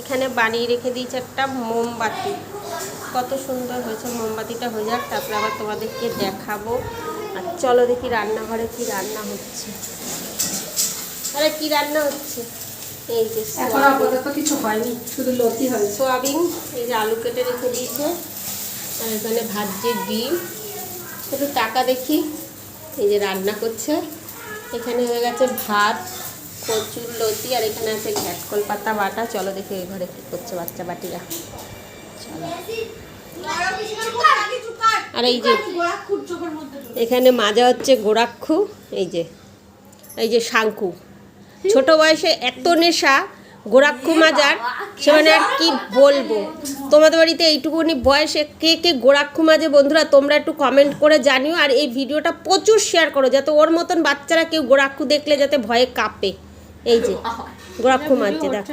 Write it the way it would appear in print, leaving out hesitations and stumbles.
এখানে বানিয়ে রেখে দিয়েছে একটা মোমবাতি, কত সুন্দর হয়েছে। মোমবাতিটা হয়ে যাক, তারপরে আবার তোমাদেরকে দেখাবো। আর চলো দেখি রান্নাঘরে কি রান্না হচ্ছে। আরে কি রান্না হচ্ছে? এই যে কিছু হয়নি, শুধু লতি হয়েছে। সোয়াবিন, এই যে আলু কেটে রেখে দিয়েছে, আর এখানে ভাজছে ডিম। একটু টাকা দেখি। এই যে রান্না করছে, এখানে হয়ে গেছে ভাত, কচুর লতি, আর এখানে আছে ঘ্যাটকল পাতা বাটা। চলো দেখি এই ঘরে কী করছে বাচ্চা বাটিরা। চলো। আর এই যে এখানে মাজা হচ্ছে গোরাক্ষু, এই যে শাঙ্কু। ছোট বয়সে এত নেশা গোরাক্ষু মাজার, সে মানে আর কি বলবো। তোমাদের বাড়িতে এইটুকুনি বয়সে কে কে গোরাক্ষু মাজে বন্ধুরা, তোমরা একটু কমেন্ট করে জানিও। আর এই ভিডিওটা প্রচুর শেয়ার করো, যাতে ওর মতন বাচ্চারা কেউ গোরাক্ষু দেখলে যাতে ভয়ে কাঁপে। এই যে গোরাক্ষু মাজছে, দেখো